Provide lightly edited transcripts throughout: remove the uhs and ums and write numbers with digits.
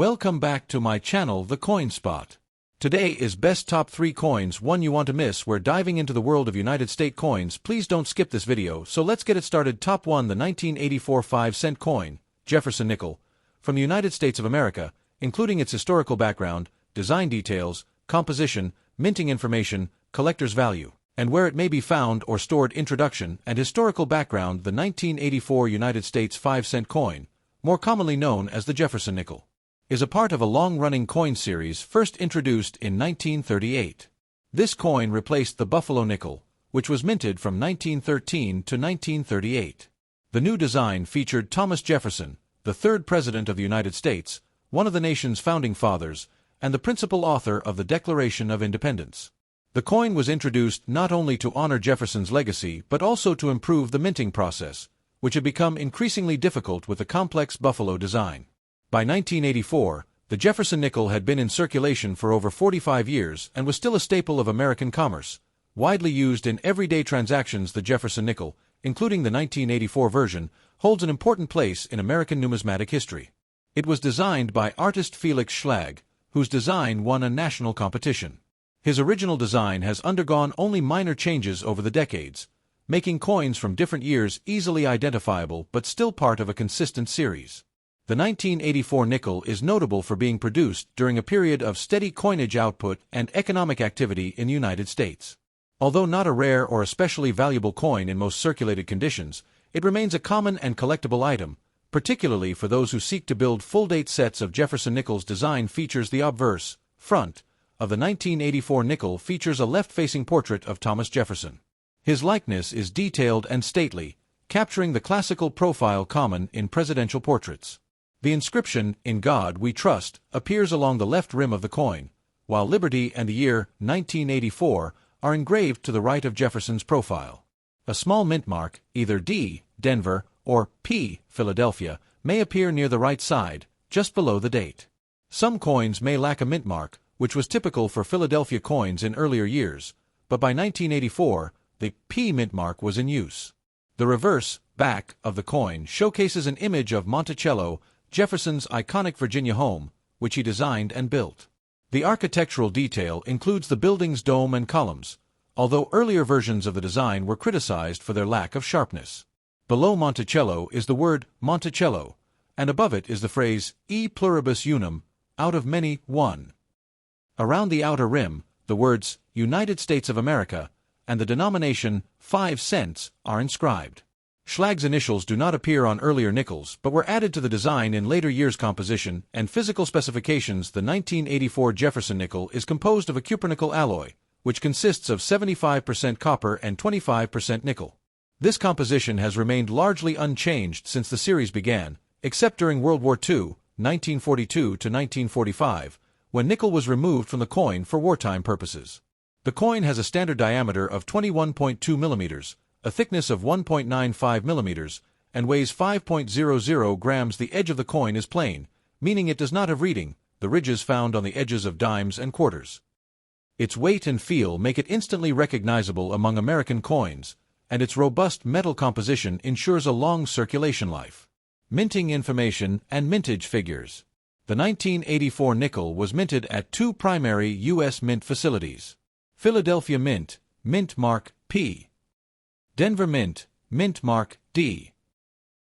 Welcome back to my channel, The Coin Spot. Today is best top 3 coins, one you want to miss. We're diving into the world of United States coins. Please don't skip this video, so let's get it started. Top 1, the 1984 5-cent coin, Jefferson nickel, from the United States of America, including its historical background, design details, composition, minting information, collector's value, and where it may be found or stored. Introduction and historical background. The 1984 United States 5-cent coin, more commonly known as the Jefferson nickel, is a part of a long-running coin series first introduced in 1938. This coin replaced the Buffalo nickel, which was minted from 1913 to 1938. The new design featured Thomas Jefferson, the third President of the United States, one of the nation's founding fathers, and the principal author of the Declaration of Independence. The coin was introduced not only to honor Jefferson's legacy but also to improve the minting process, which had become increasingly difficult with the complex Buffalo design. By 1984, the Jefferson nickel had been in circulation for over 45 years and was still a staple of American commerce, widely used in everyday transactions. The Jefferson nickel, including the 1984 version, holds an important place in American numismatic history. It was designed by artist Felix Schlag, whose design won a national competition. His original design has undergone only minor changes over the decades, making coins from different years easily identifiable but still part of a consistent series. The 1984 nickel is notable for being produced during a period of steady coinage output and economic activity in the United States. Although not a rare or especially valuable coin in most circulated conditions, it remains a common and collectible item, particularly for those who seek to build full-date sets of Jefferson nickels. Design features. The obverse front of the 1984 nickel features a left-facing portrait of Thomas Jefferson. His likeness is detailed and stately, capturing the classical profile common in presidential portraits. The inscription, "In God We Trust," appears along the left rim of the coin, while liberty and the year 1984 are engraved to the right of Jefferson's profile. A small mint mark, either D, Denver, or P, Philadelphia, may appear near the right side, just below the date. Some coins may lack a mint mark, which was typical for Philadelphia coins in earlier years, but by 1984, the P mint mark was in use. The reverse, back, of the coin showcases an image of Monticello, Jefferson's iconic Virginia home, which he designed and built. The architectural detail includes the building's dome and columns, although earlier versions of the design were criticized for their lack of sharpness. Below Monticello is the word Monticello, and above it is the phrase E pluribus unum, out of many, one. Around the outer rim, the words United States of America and the denomination 5 cents are inscribed. Schlag's initials do not appear on earlier nickels but were added to the design in later years. Composition and physical specifications. The 1984 Jefferson nickel is composed of a cupronickel alloy, which consists of 75% copper and 25% nickel. This composition has remained largely unchanged since the series began, except during World War II, 1942 to 1945, when nickel was removed from the coin for wartime purposes. The coin has a standard diameter of 21.2 millimeters, a thickness of 1.95 millimeters, and weighs 5.00 grams. The edge of the coin is plain, meaning it does not have reading, the ridges found on the edges of dimes and quarters. Its weight and feel make it instantly recognizable among American coins, and its robust metal composition ensures a long circulation life. Minting information and mintage figures. The 1984 nickel was minted at 2 primary U.S. mint facilities: Philadelphia Mint, mint mark P; Denver Mint, mint mark D.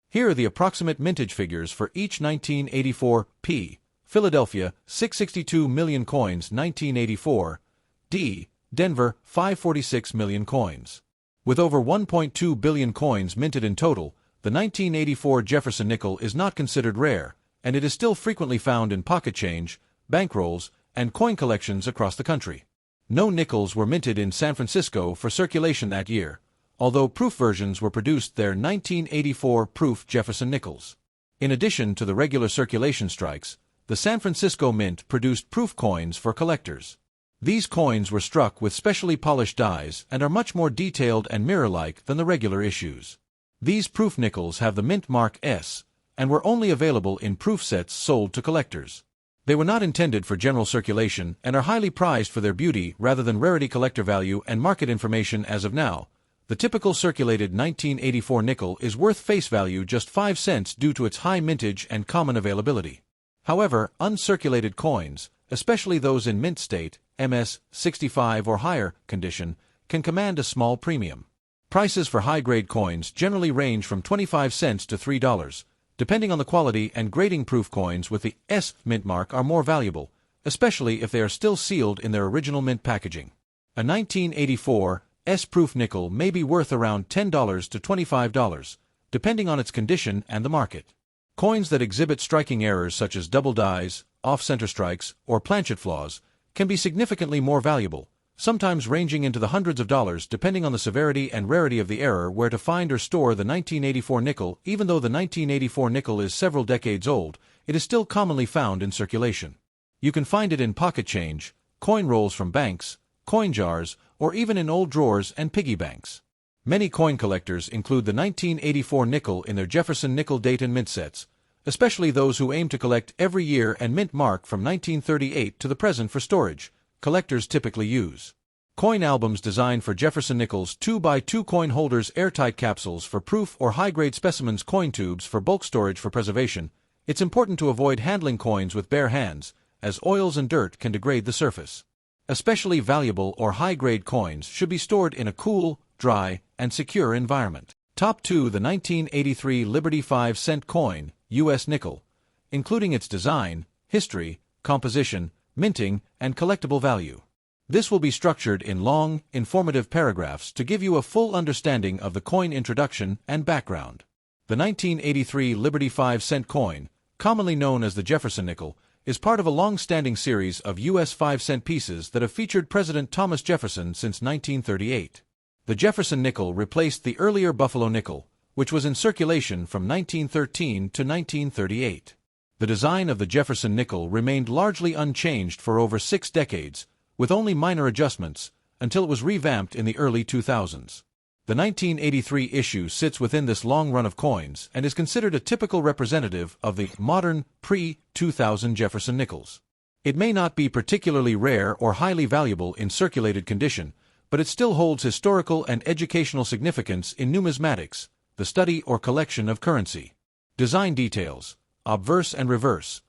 Here are the approximate mintage figures for each 1984 P. Philadelphia, 662 million coins 1984, D. Denver, 546 million coins. With over 1.2 billion coins minted in total, the 1984 Jefferson nickel is not considered rare, and it is still frequently found in pocket change, bankrolls, and coin collections across the country. No nickels were minted in San Francisco for circulation that year, although proof versions were produced there. 1984 proof Jefferson nickels. In addition to the regular circulation strikes, the San Francisco Mint produced proof coins for collectors. These coins were struck with specially polished dies and are much more detailed and mirror-like than the regular issues. These proof nickels have the mint mark S, and were only available in proof sets sold to collectors. They were not intended for general circulation and are highly prized for their beauty rather than rarity. Collector value and market information. As of now, the typical circulated 1984 nickel is worth face value just 5 cents due to its high mintage and common availability. However, uncirculated coins, especially those in mint state, MS 65 or higher condition, can command a small premium. Prices for high-grade coins generally range from 25 cents to $3. Depending on the quality and grading-proof coins with the S mint mark are more valuable, especially if they are still sealed in their original mint packaging. A 1984 S-proof nickel may be worth around $10 to $25, depending on its condition and the market. Coins that exhibit striking errors such as double dies, off-center strikes, or planchet flaws can be significantly more valuable, sometimes ranging into the hundreds of dollars depending on the severity and rarity of the error. Where to find or store the 1984 nickel? Even though the 1984 nickel is several decades old, it is still commonly found in circulation. You can find it in pocket change, coin rolls from banks, coin jars, or even in old drawers and piggy banks. Many coin collectors include the 1984 nickel in their Jefferson nickel date and mint sets, especially those who aim to collect every year and mint mark from 1938 to the present for storage. Collectors typically use coin albums designed for Jefferson nickels, 2x2 coin holders, airtight capsules for proof, or high-grade specimens, coin tubes for bulk storage for preservation. It's important to avoid handling coins with bare hands, as oils and dirt can degrade the surface. Especially valuable or high-grade coins should be stored in a cool, dry, and secure environment. Top 2. The 1983 Liberty 5-cent coin, U.S. nickel, including its design, history, composition, minting, and collectible value. This will be structured in long, informative paragraphs to give you a full understanding of the coin introduction and background. The 1983 Liberty 5-cent coin, commonly known as the Jefferson nickel, is part of a long-standing series of U.S. 5-cent pieces that have featured President Thomas Jefferson since 1938. The Jefferson nickel replaced the earlier Buffalo nickel, which was in circulation from 1913 to 1938. The design of the Jefferson nickel remained largely unchanged for over 6 decades, with only minor adjustments, until it was revamped in the early 2000s. The 1983 issue sits within this long run of coins and is considered a typical representative of the modern, pre-2000 Jefferson nickels. It may not be particularly rare or highly valuable in circulated condition, but it still holds historical and educational significance in numismatics, the study or collection of currency. Design details. Obverse and reverse.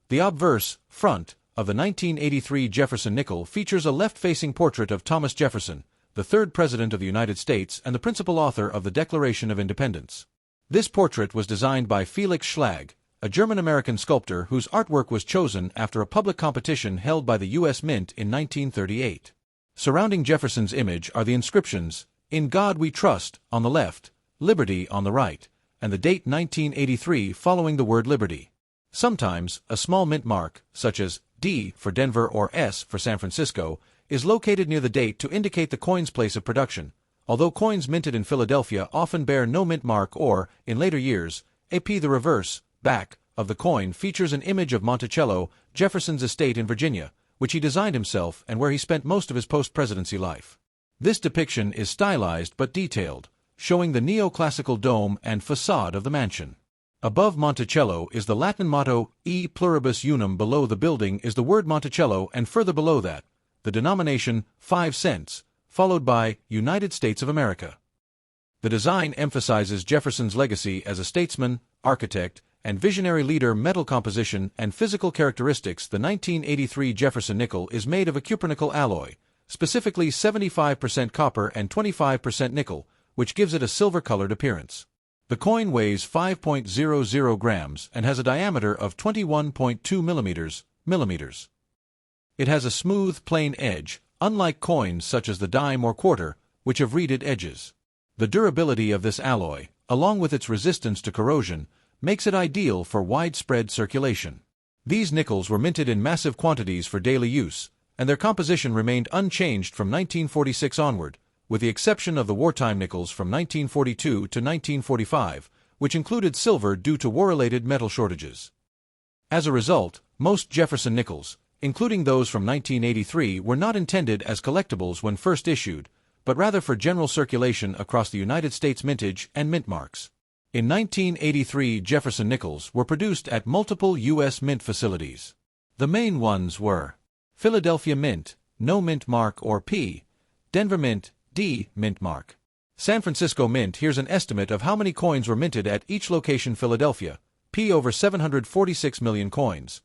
The obverse, front, of the 1983 Jefferson nickel features a left-facing portrait of Thomas Jefferson, the third President of the United States and the principal author of the Declaration of Independence. This portrait was designed by Felix Schlag, a German-American sculptor whose artwork was chosen after a public competition held by the U.S. Mint in 1938. Surrounding Jefferson's image are the inscriptions, "In God We Trust," on the left, "Liberty" on the right, and the date 1983 following the word liberty. Sometimes, a small mint mark, such as D for Denver or S for San Francisco, is located near the date to indicate the coin's place of production, although coins minted in Philadelphia often bear no mint mark or, in later years, AP. The reverse, back, of the coin features an image of Monticello, Jefferson's estate in Virginia, which he designed himself and where he spent most of his post-presidency life. This depiction is stylized but detailed, showing the neoclassical dome and facade of the mansion. Above Monticello is the Latin motto, E pluribus unum. Below the building is the word Monticello, and further below that, the denomination, 5 cents, followed by United States of America. The design emphasizes Jefferson's legacy as a statesman, architect, and visionary leader. Metal composition and physical characteristics. The 1983 Jefferson nickel is made of a cupronickel alloy, specifically 75% copper and 25% nickel, which gives it a silver-colored appearance. The coin weighs 5.00 grams and has a diameter of 21.2 millimeters. It has a smooth, plain edge, unlike coins such as the dime or quarter, which have reeded edges. The durability of this alloy, along with its resistance to corrosion, makes it ideal for widespread circulation. These nickels were minted in massive quantities for daily use, and their composition remained unchanged from 1946 onward, with the exception of the wartime nickels from 1942 to 1945, which included silver due to war-related metal shortages. As a result, most Jefferson nickels, including those from 1983, were not intended as collectibles when first issued, but rather for general circulation across the United States mintage and mint marks. In 1983, Jefferson nickels were produced at multiple U.S. mint facilities. The main ones were Philadelphia Mint, no mint mark or P, Denver Mint, D mint mark. San Francisco Mint. Here's an estimate of how many coins were minted at each location. Philadelphia, P over 746 million coins.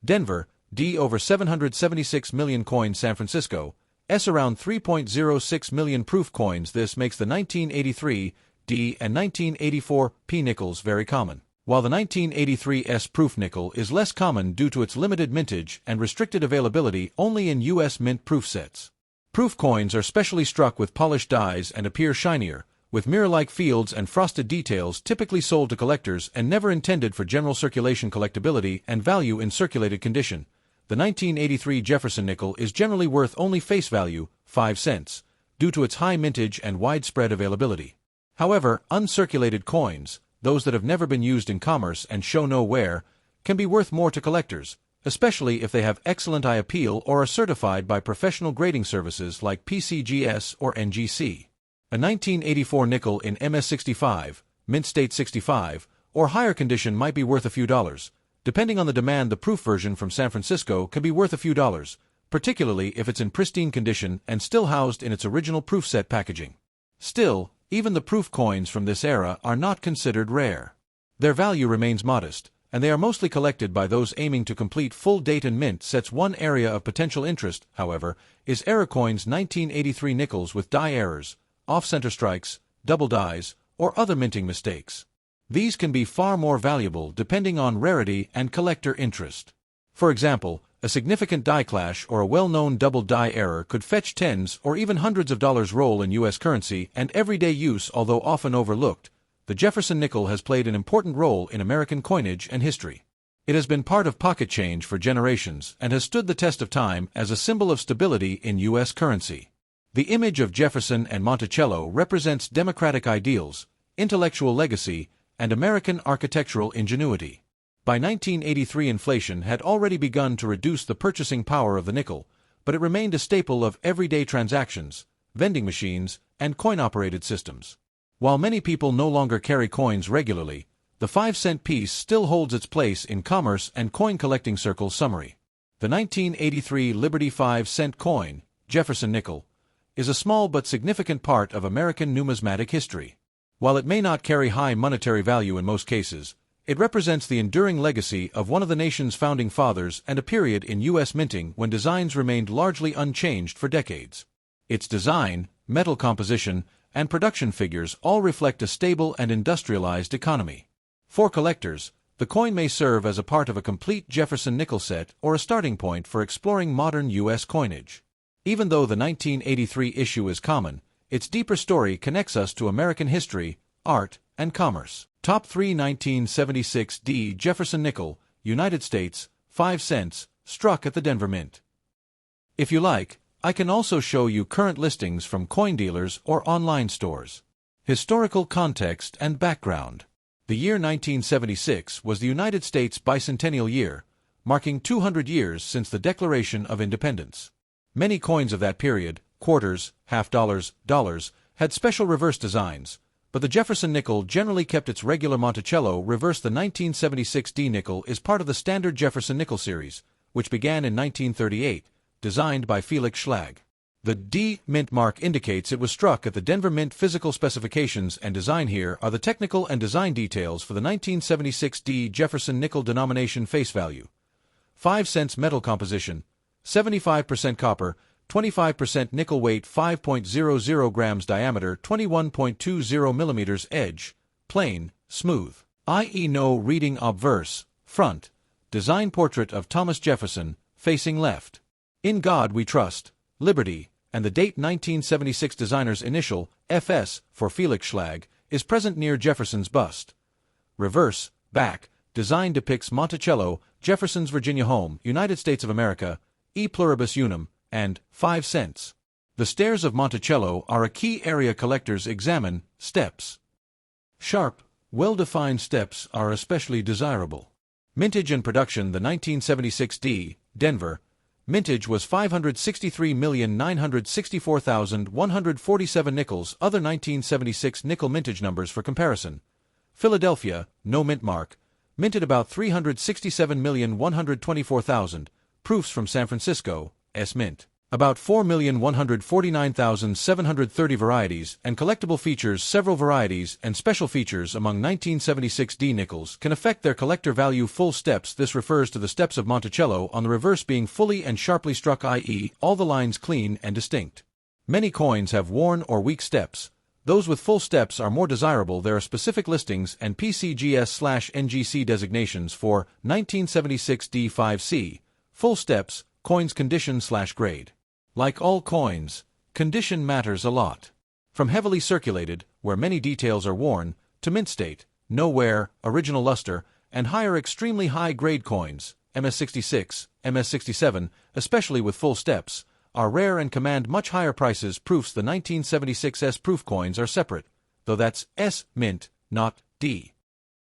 Denver, D over 776 million coins. San Francisco, S around 3.06 million proof coins. This makes the 1983 D and 1984 P nickels very common, while the 1983 S proof nickel is less common due to its limited mintage and restricted availability only in U.S. mint proof sets. Proof coins are specially struck with polished dies and appear shinier, with mirror-like fields and frosted details, typically sold to collectors and never intended for general circulation. Collectability and value in circulated condition. The 1983 Jefferson nickel is generally worth only face value, 5 cents, due to its high mintage and widespread availability. However, uncirculated coins, those that have never been used in commerce and show no wear, can be worth more to collectors, especially if they have excellent eye appeal or are certified by professional grading services like PCGS or NGC. A 1984 nickel in MS65, mint state 65, or higher condition might be worth a few dollars. Depending on the demand, the proof version from San Francisco can be worth a few dollars, particularly if it's in pristine condition and still housed in its original proof set packaging. Still, even the proof coins from this era are not considered rare. Their value remains modest, and they are mostly collected by those aiming to complete full date and mint sets. One area of potential interest, however, is error coins. 1983 nickels with die errors, off-center strikes, double dies, or other minting mistakes. These can be far more valuable depending on rarity and collector interest. For example, a significant die clash or a well-known double die error could fetch tens or even hundreds of dollars. Role in U.S. currency and everyday use. Although often overlooked, the Jefferson nickel has played an important role in American coinage and history. It has been part of pocket change for generations and has stood the test of time as a symbol of stability in U.S. currency. The image of Jefferson and Monticello represents democratic ideals, intellectual legacy, and American architectural ingenuity. By 1983, inflation had already begun to reduce the purchasing power of the nickel, but it remained a staple of everyday transactions, vending machines, and coin-operated systems. While many people no longer carry coins regularly, the 5-cent piece still holds its place in commerce and coin collecting circles. Summary: the 1983 Liberty 5-cent coin, Jefferson nickel, is a small but significant part of American numismatic history. While it may not carry high monetary value in most cases, it represents the enduring legacy of one of the nation's founding fathers and a period in U.S. minting when designs remained largely unchanged for decades. Its design, metal composition, and production figures all reflect a stable and industrialized economy. For collectors, the coin may serve as a part of a complete Jefferson nickel set or a starting point for exploring modern U.S. coinage. Even though the 1983 issue is common, its deeper story connects us to American history, art, and commerce. Top 3 1976 D Jefferson nickel, United States, 5 cents, struck at the Denver Mint. If you like, I can also show you current listings from coin dealers or online stores. Historical context and background. The year 1976 was the United States bicentennial year, marking 200 years since the Declaration of Independence. Many coins of that period, quarters, half dollars, dollars, had special reverse designs, but the Jefferson nickel generally kept its regular Monticello reverse. The 1976 D nickel is part of the standard Jefferson nickel series, which began in 1938, designed by Felix Schlag. The D mint mark indicates it was struck at the Denver Mint. Physical specifications and design. Here are the technical and design details for the 1976 D Jefferson nickel. Denomination: face value, 5 cents. Metal composition: 75% copper, 25% nickel. Weight: 5.00 grams. Diameter: 21.20 millimeters. Edge: plain, smooth, i.e. no reading obverse. Front: design portrait of Thomas Jefferson, facing left. In God we trust. Liberty, and the date 1976. Designer's initial, FS, for Felix Schlag, is present near Jefferson's bust. Reverse, back, design depicts Monticello, Jefferson's Virginia home, United States of America, e pluribus unum, and 5 cents. The stairs of Monticello are a key area collectors examine. Steps. Sharp, well-defined steps are especially desirable. Mintage and production. The 1976 D, Denver, mintage was 563,964,147 nickels. Other 1976 nickel mintage numbers for comparison. Philadelphia, no mint mark, minted about 367,124,000. Proofs from San Francisco, S mint. About 4,149,730 varieties and collectible features. Several varieties and special features among 1976D nickels can affect their collector value. Full steps. This refers to the steps of Monticello on the reverse being fully and sharply struck, i.e., all the lines clean and distinct. Many coins have worn or weak steps. Those with full steps are more desirable. There are specific listings and PCGS/NGC designations for 1976D5C, full steps, coins condition/grade. Like all coins, condition matters a lot. From heavily circulated, where many details are worn, to mint state, no wear, original luster, and higher extremely high-grade coins, MS66, MS67, especially with full steps, are rare and command much higher prices. Proofs. The 1976S proof coins are separate, though that's S mint, not D.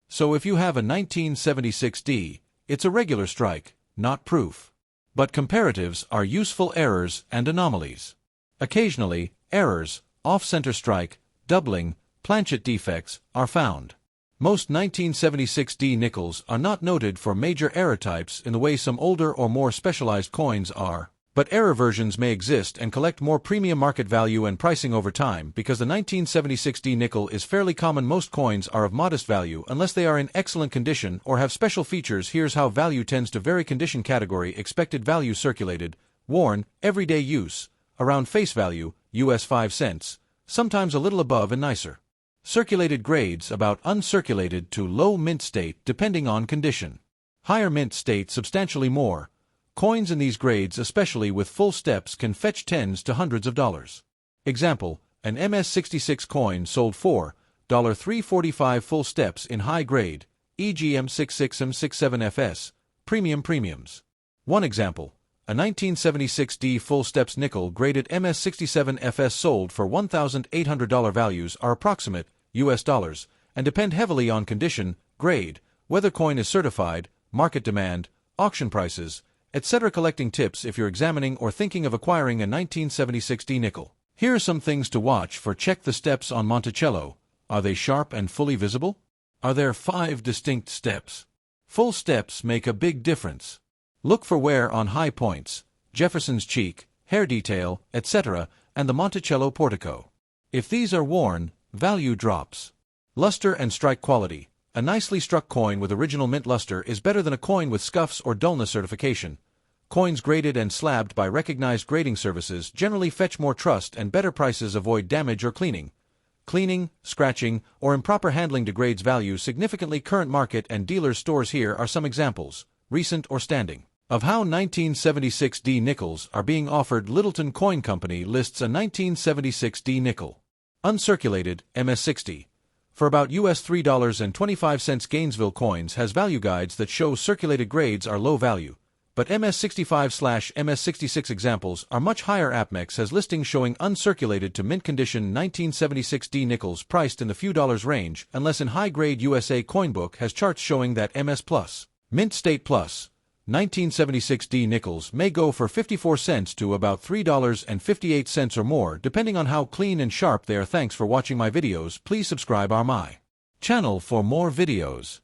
So if you have a 1976D, it's a regular strike, not proof. But comparatives are useful. Errors and anomalies. Occasionally, errors, off-center strike, doubling, planchet defects, are found. Most 1976D nickels are not noted for major error types in the way some older or more specialized coins are. But error versions may exist and collect more premium market value and pricing over time because the 1976D nickel is fairly common. Most coins are of modest value unless they are in excellent condition or have special features. Here's how value tends to vary. Condition category: expected value, circulated, worn, everyday use, around face value, US 5 cents, sometimes a little above and nicer. Circulated grades: about uncirculated to low mint state depending on condition. Higher mint state: substantially more. Coins in these grades, especially with full steps, can fetch tens to hundreds of dollars. Example, an MS66 coin sold for $3.45 full steps in high grade, e.g. M66, M67FS, premiums. One example, a 1976D full steps nickel graded MS67FS sold for $1,800. Values are approximate, US dollars, and depend heavily on condition, grade, whether coin is certified, market demand, auction prices, etc. Collecting tips: if you're examining or thinking of acquiring a 1976D nickel, here are some things to watch for. Check the steps on Monticello. Are they sharp and fully visible? Are there 5 distinct steps? Full steps make a big difference. Look for wear on high points, Jefferson's cheek, hair detail, etc., and the Monticello portico. If these are worn, value drops. Luster and strike quality: a nicely struck coin with original mint luster is better than a coin with scuffs or dullness. Certification: coins graded and slabbed by recognized grading services generally fetch more trust and better prices. Avoid damage or cleaning, scratching, or improper handling degrades value significantly. Current market and dealers' stores: here are some examples, recent or standing, of how 1976D nickels are being offered. Littleton Coin Company lists a 1976D nickel, uncirculated, MS60, for about US $3.25. Gainesville Coins has value guides that show circulated grades are low value, but MS65/MS66 examples are much higher. AppMex has listings showing uncirculated to mint condition 1976D nickels priced in the few dollars range, unless in high-grade. USA Coinbook has charts showing that MS Plus, mint state plus, 1976D nickels may go for 54 cents to about $3.58 or more, depending on how clean and sharp they are. Thanks for watching my videos. Please subscribe our my channel for more videos.